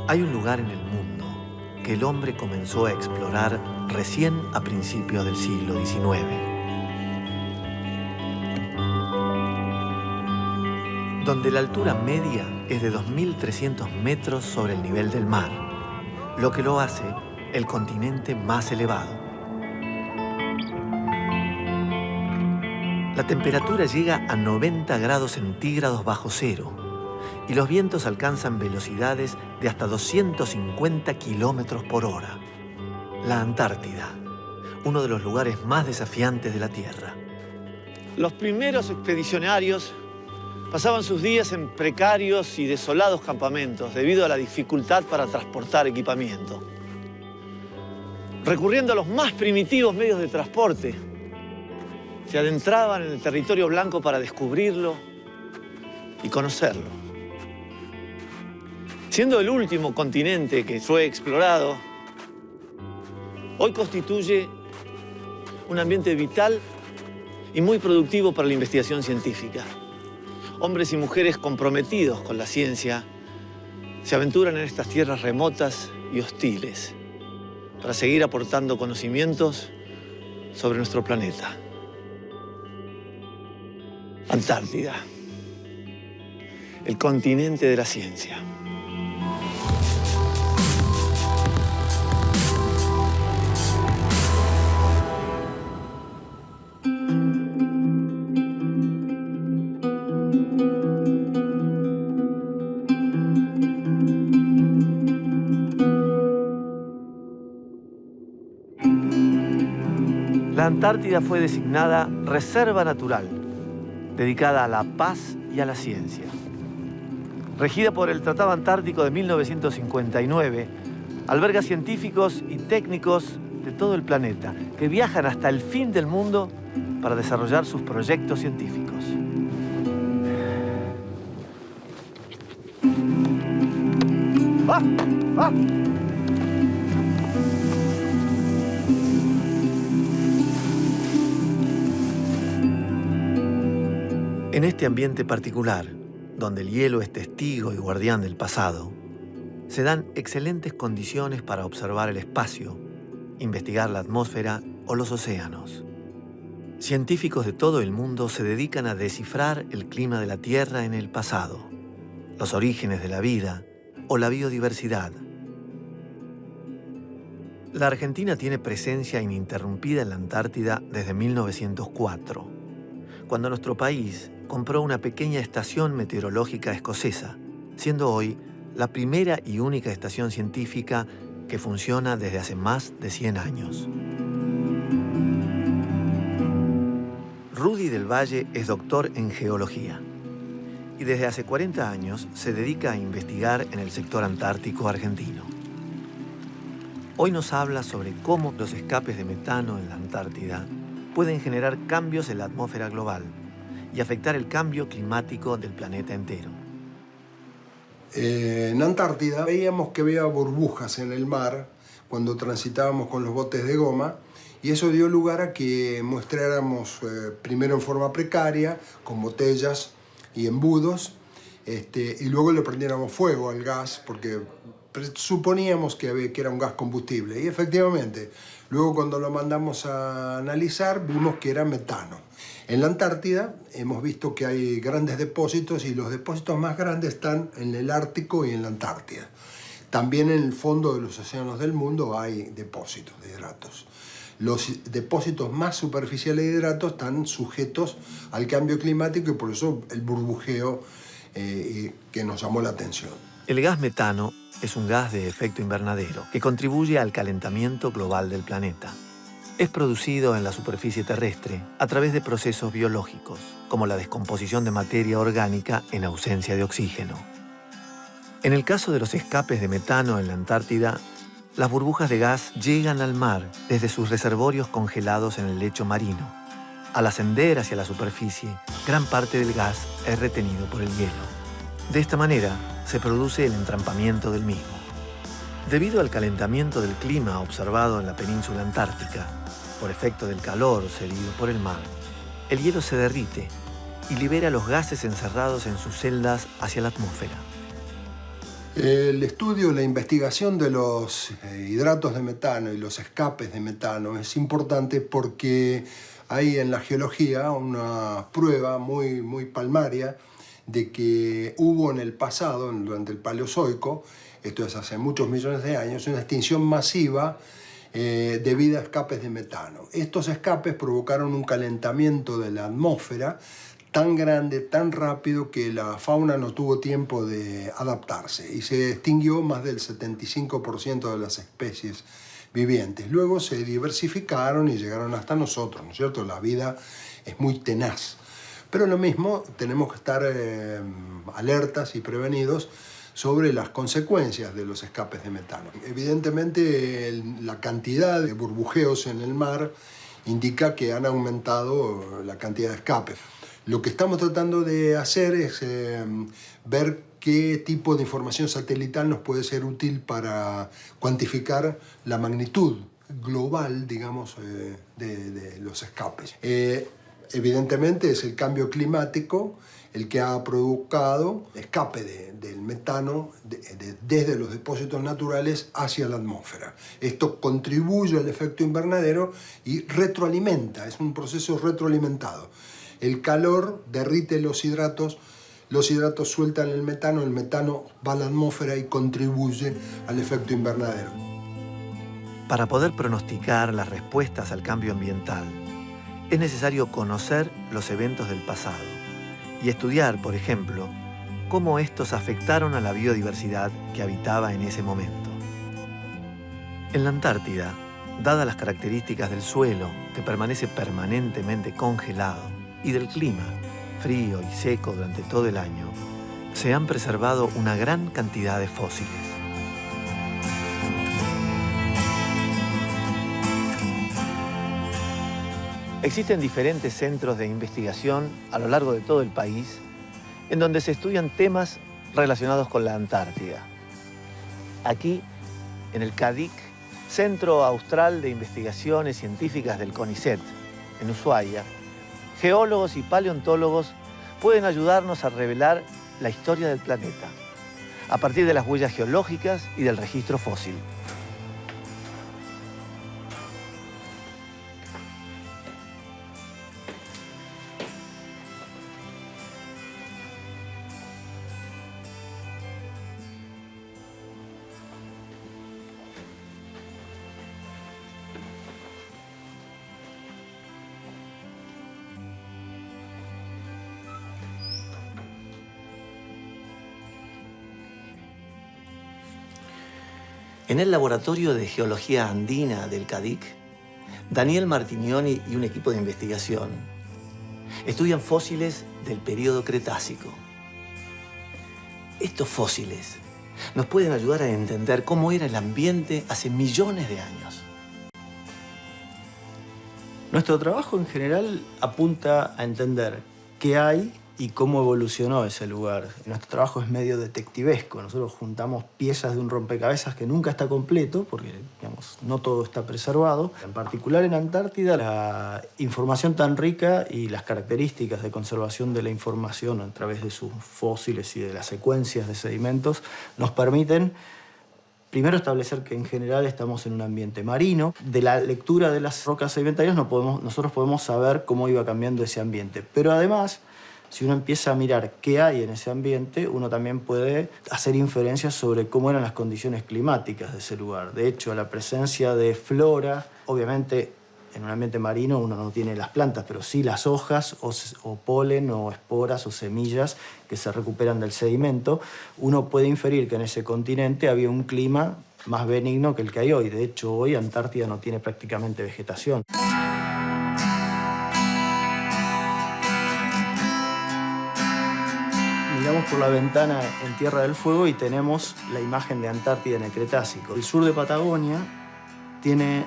Hay un lugar en el mundo que el hombre comenzó a explorar recién a principios del siglo XIX. Donde la altura media es de 2.300 metros sobre el nivel del mar, lo que lo hace el continente más elevado. La temperatura llega a 90 grados centígrados bajo cero y los vientos alcanzan velocidades de hasta 250 kilómetros por hora. La Antártida, uno de los lugares más desafiantes de la Tierra. Los primeros expedicionarios pasaban sus días en precarios y desolados campamentos debido a la dificultad para transportar equipamiento. Recurriendo a los más primitivos medios de transporte, se adentraban en el territorio blanco para descubrirlo y conocerlo. Siendo el último continente que fue explorado, hoy constituye un ambiente vital y muy productivo para la investigación científica. Hombres y mujeres comprometidos con la ciencia se aventuran en estas tierras remotas y hostiles para seguir aportando conocimientos sobre nuestro planeta. Antártida, el continente de la ciencia. La Antártida fue designada Reserva Natural, dedicada a la paz y a la ciencia. Regida por el Tratado Antártico de 1959, alberga científicos y técnicos de todo el planeta que viajan hasta el fin del mundo para desarrollar sus proyectos científicos. ¡Ah! ¡Ah! En este ambiente particular, donde el hielo es testigo y guardián del pasado, se dan excelentes condiciones para observar el espacio, investigar la atmósfera o los océanos. Científicos de todo el mundo se dedican a descifrar el clima de la Tierra en el pasado, los orígenes de la vida o la biodiversidad. La Argentina tiene presencia ininterrumpida en la Antártida desde 1904, cuando nuestro país compró una pequeña estación meteorológica escocesa, siendo hoy la primera y única estación científica que funciona desde hace más de 100 años. Rudy del Valle es doctor en geología y desde hace 40 años se dedica a investigar en el sector antártico argentino. Hoy nos habla sobre cómo los escapes de metano en la Antártida pueden generar cambios en la atmósfera global y afectar el cambio climático del planeta entero. En Antártida veíamos que había burbujas en el mar cuando transitábamos con los botes de goma, y eso dio lugar a que muestráramos primero en forma precaria, con botellas y embudos, y luego le prendiéramos fuego al gas porque suponíamos que era un gas combustible, y efectivamente, luego cuando lo mandamos a analizar vimos que era metano. En la Antártida hemos visto que hay grandes depósitos, y los depósitos más grandes están en el Ártico y en la Antártida. También en el fondo de los océanos del mundo hay depósitos de hidratos. Los depósitos más superficiales de hidratos están sujetos al cambio climático, y por eso el burbujeo que nos llamó la atención. El gas metano es un gas de efecto invernadero que contribuye al calentamiento global del planeta. Es producido en la superficie terrestre a través de procesos biológicos, como la descomposición de materia orgánica en ausencia de oxígeno. En el caso de los escapes de metano en la Antártida, las burbujas de gas llegan al mar desde sus reservorios congelados en el lecho marino. Al ascender hacia la superficie, gran parte del gas es retenido por el hielo. De esta manera, se produce el entrampamiento del mismo. Debido al calentamiento del clima observado en la península antártica, por efecto del calor cedido por el mar, el hielo se derrite y libera los gases encerrados en sus celdas hacia la atmósfera. El estudio, la investigación de los hidratos de metano y los escapes de metano es importante porque hay en la geología una prueba muy palmaria de que hubo en el pasado, durante el Paleozoico, esto es hace muchos millones de años, una extinción masiva debido a escapes de metano. Estos escapes provocaron un calentamiento de la atmósfera tan grande, tan rápido, que la fauna no tuvo tiempo de adaptarse y se extinguió más del 75% de las especies vivientes. Luego se diversificaron y llegaron hasta nosotros, ¿no es cierto? La vida es muy tenaz. Pero lo mismo, tenemos que estar alertas y prevenidos sobre las consecuencias de los escapes de metano. Evidentemente, la cantidad de burbujeos en el mar indica que han aumentado la cantidad de escapes. Lo que estamos tratando de hacer es ver qué tipo de información satelital nos puede ser útil para cuantificar la magnitud global, digamos, de los escapes. Evidentemente es el cambio climático el que ha provocado el escape del metano desde los depósitos naturales hacia la atmósfera. Esto contribuye al efecto invernadero y retroalimenta, es un proceso retroalimentado. El calor derrite los hidratos sueltan el metano va a la atmósfera y contribuye al efecto invernadero. Para poder pronosticar las respuestas al cambio ambiental, es necesario conocer los eventos del pasado y estudiar, por ejemplo, cómo estos afectaron a la biodiversidad que habitaba en ese momento. En la Antártida, dadas las características del suelo, que permanece permanentemente congelado, y del clima, frío y seco durante todo el año, se han preservado una gran cantidad de fósiles. Existen diferentes centros de investigación a lo largo de todo el país en donde se estudian temas relacionados con la Antártida. Aquí, en el CADIC, Centro Austral de Investigaciones Científicas del CONICET, en Ushuaia, geólogos y paleontólogos pueden ayudarnos a revelar la historia del planeta, a partir de las huellas geológicas y del registro fósil. En el Laboratorio de Geología Andina del CADIC, Daniel Martignoni y un equipo de investigación estudian fósiles del período Cretácico. Estos fósiles nos pueden ayudar a entender cómo era el ambiente hace millones de años. Nuestro trabajo en general apunta a entender qué hay y cómo evolucionó ese lugar. Nuestro trabajo es medio detectivesco. Nosotros juntamos piezas de un rompecabezas que nunca está completo, porque digamos, no todo está preservado. En particular en Antártida, la información tan rica y las características de conservación de la información a través de sus fósiles y de las secuencias de sedimentos nos permiten primero establecer que en general estamos en un ambiente marino. De la lectura de las rocas sedimentarias nosotros podemos saber cómo iba cambiando ese ambiente. Pero además, si uno empieza a mirar qué hay en ese ambiente, uno también puede hacer inferencias sobre cómo eran las condiciones climáticas de ese lugar. De hecho, la presencia de flora, obviamente en un ambiente marino uno no tiene las plantas, pero sí las hojas o polen o esporas o semillas que se recuperan del sedimento. Uno puede inferir que en ese continente había un clima más benigno que el que hay hoy. De hecho, hoy Antártida no tiene prácticamente vegetación. Miramos por la ventana en Tierra del Fuego y tenemos la imagen de Antártida en el Cretácico. El sur de Patagonia tiene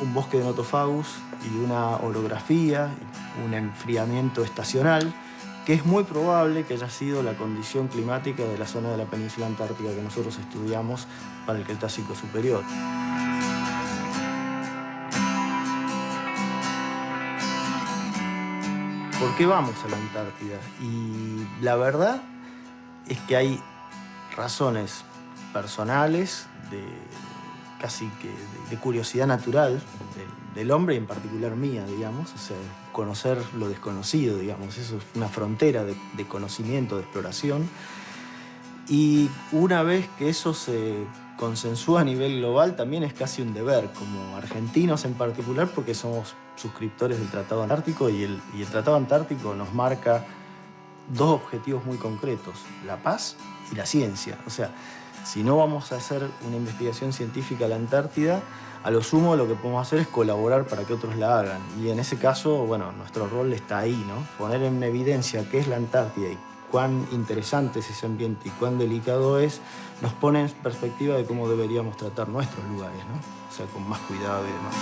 un bosque de Nothofagus y una orografía, un enfriamiento estacional, que es muy probable que haya sido la condición climática de la zona de la península antártica que nosotros estudiamos para el Cretácico superior. ¿Por qué vamos a la Antártida? Y la verdad es que hay razones personales, casi que de curiosidad natural del hombre y en particular mía, digamos. O sea, conocer lo desconocido, digamos. Eso es una frontera de conocimiento, de exploración. Y una vez que eso se consensúa a nivel global, también es casi un deber, como argentinos en particular, porque somos suscriptores del Tratado Antártico y el Tratado Antártico nos marca dos objetivos muy concretos: la paz y la ciencia. O sea, si no vamos a hacer una investigación científica en la Antártida, a lo sumo lo que podemos hacer es colaborar para que otros la hagan. Y en ese caso, bueno, nuestro rol está ahí, ¿no? Poner en evidencia qué es la Antártida y cuán interesante es ese ambiente y cuán delicado es, nos pone en perspectiva de cómo deberíamos tratar nuestros lugares, ¿no? O sea, con más cuidado y demás.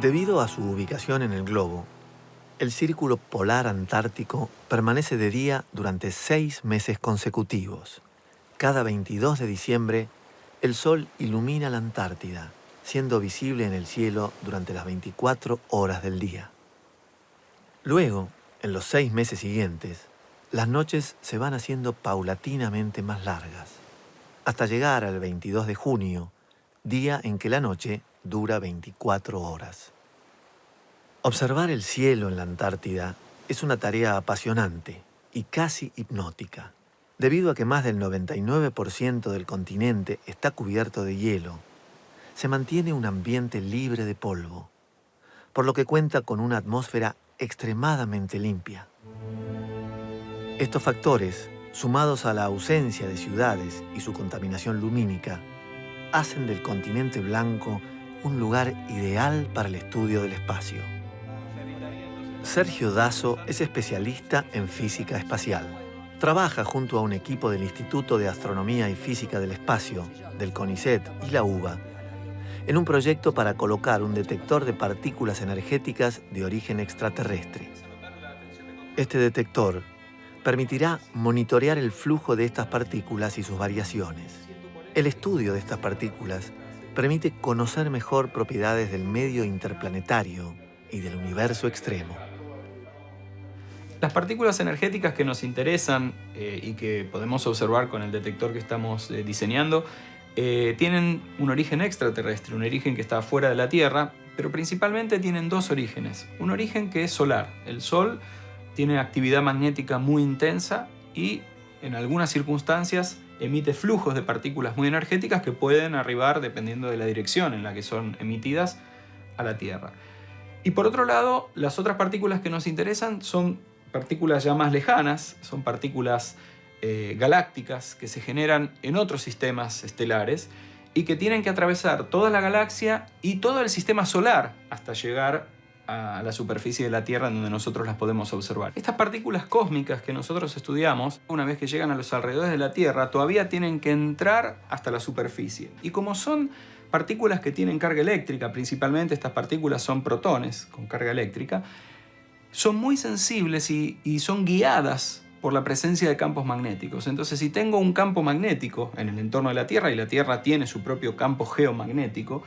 Debido a su ubicación en el globo, el Círculo Polar Antártico permanece de día durante 6 meses consecutivos. Cada 22 de diciembre, el sol ilumina la Antártida, siendo visible en el cielo durante las 24 horas del día. Luego, en los 6 meses siguientes, las noches se van haciendo paulatinamente más largas, hasta llegar al 22 de junio, día en que la noche dura 24 horas. Observar el cielo en la Antártida es una tarea apasionante y casi hipnótica. Debido a que más del 99% del continente está cubierto de hielo, se mantiene un ambiente libre de polvo, por lo que cuenta con una atmósfera extremadamente limpia. Estos factores, sumados a la ausencia de ciudades y su contaminación lumínica, hacen del continente blanco un lugar ideal para el estudio del espacio. Sergio Dasso es especialista en física espacial. Trabaja junto a un equipo del Instituto de Astronomía y Física del Espacio, del CONICET y la UBA, en un proyecto para colocar un detector de partículas energéticas de origen extraterrestre. Este detector permitirá monitorear el flujo de estas partículas y sus variaciones. El estudio de estas partículas permite conocer mejor propiedades del medio interplanetario y del universo extremo. Las partículas energéticas que nos interesan y que podemos observar con el detector que estamos diseñando tienen un origen extraterrestre, un origen que está fuera de la Tierra, pero principalmente tienen dos orígenes. Un origen que es solar. El Sol tiene actividad magnética muy intensa y en algunas circunstancias emite flujos de partículas muy energéticas que pueden arribar, dependiendo de la dirección en la que son emitidas, a la Tierra. Y por otro lado, las otras partículas que nos interesan son partículas ya más lejanas, son partículas galácticas que se generan en otros sistemas estelares y que tienen que atravesar toda la galaxia y todo el sistema solar hasta llegar a la superficie de la Tierra, en donde nosotros las podemos observar. Estas partículas cósmicas que nosotros estudiamos, una vez que llegan a los alrededores de la Tierra, todavía tienen que entrar hasta la superficie. Y como son partículas que tienen carga eléctrica, principalmente estas partículas son protones con carga eléctrica, son muy sensibles y son guiadas por la presencia de campos magnéticos. Entonces, si tengo un campo magnético en el entorno de la Tierra y la Tierra tiene su propio campo geomagnético,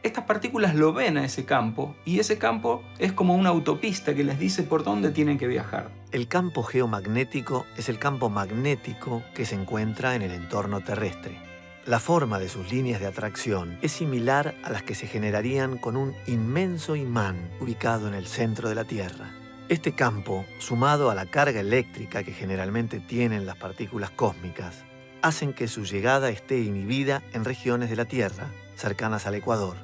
estas partículas lo ven a ese campo y ese campo es como una autopista que les dice por dónde tienen que viajar. El campo geomagnético es el campo magnético que se encuentra en el entorno terrestre. La forma de sus líneas de atracción es similar a las que se generarían con un inmenso imán ubicado en el centro de la Tierra. Este campo, sumado a la carga eléctrica que generalmente tienen las partículas cósmicas, hacen que su llegada esté inhibida en regiones de la Tierra cercanas al ecuador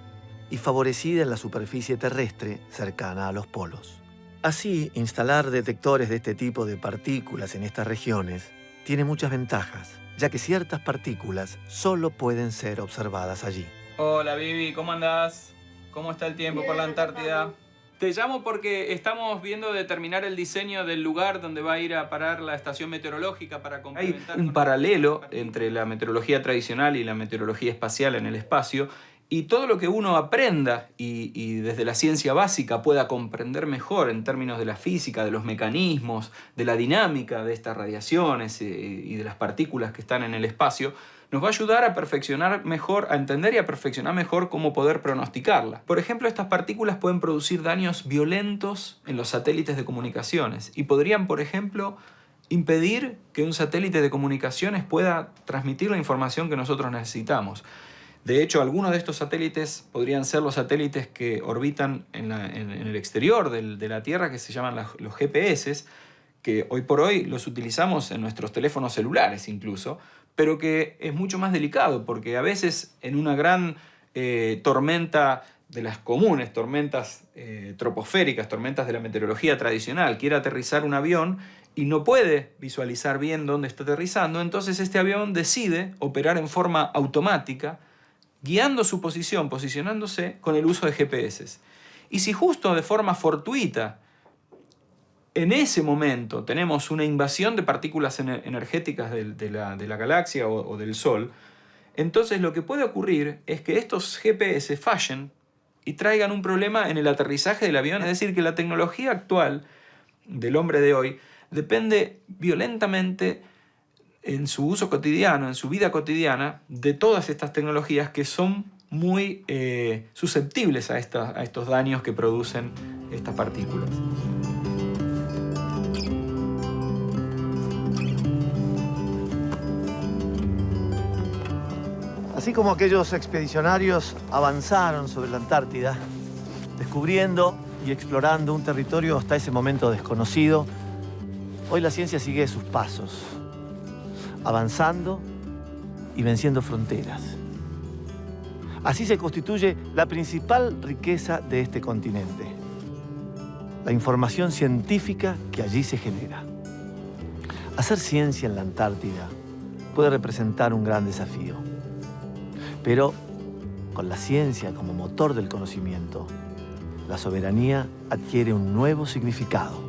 y favorecida en la superficie terrestre cercana a los polos. Así, instalar detectores de este tipo de partículas en estas regiones tiene muchas ventajas, ya que ciertas partículas solo pueden ser observadas allí. Hola Vivi, ¿cómo andás? ¿Cómo está el tiempo por la Antártida? Te llamo porque estamos viendo determinar el diseño del lugar donde va a ir a parar la estación meteorológica para complementar. Hay un paralelo entre la meteorología tradicional y la meteorología espacial en el espacio, Y todo lo que uno aprenda y desde la ciencia básica pueda comprender mejor en términos de la física, de los mecanismos, de la dinámica de estas radiaciones y de las partículas que están en el espacio, nos va a ayudar a perfeccionar mejor, a entender y a perfeccionar mejor cómo poder pronosticarla. Por ejemplo, estas partículas pueden producir daños violentos en los satélites de comunicaciones y podrían, por ejemplo, impedir que un satélite de comunicaciones pueda transmitir la información que nosotros necesitamos. De hecho, algunos de estos satélites podrían ser los satélites que orbitan en el exterior de la Tierra, que se llaman los GPS, que hoy por hoy los utilizamos en nuestros teléfonos celulares incluso, pero que es mucho más delicado porque a veces en una gran tormenta de las comunes, tormentas troposféricas, tormentas de la meteorología tradicional, quiere aterrizar un avión y no puede visualizar bien dónde está aterrizando, entonces este avión decide operar en forma automática, guiando su posición, posicionándose con el uso de GPS. Y si justo de forma fortuita en ese momento tenemos una invasión de partículas energéticas de la galaxia o del Sol, entonces lo que puede ocurrir es que estos GPS fallen y traigan un problema en el aterrizaje del avión. Es decir, que la tecnología actual del hombre de hoy depende violentamente en su uso cotidiano, en su vida cotidiana, de todas estas tecnologías que son muy susceptibles a estos daños que producen estas partículas. Así como aquellos expedicionarios avanzaron sobre la Antártida, descubriendo y explorando un territorio hasta ese momento desconocido, hoy la ciencia sigue sus pasos, avanzando y venciendo fronteras. Así se constituye la principal riqueza de este continente, la información científica que allí se genera. Hacer ciencia en la Antártida puede representar un gran desafío, pero con la ciencia como motor del conocimiento, la soberanía adquiere un nuevo significado.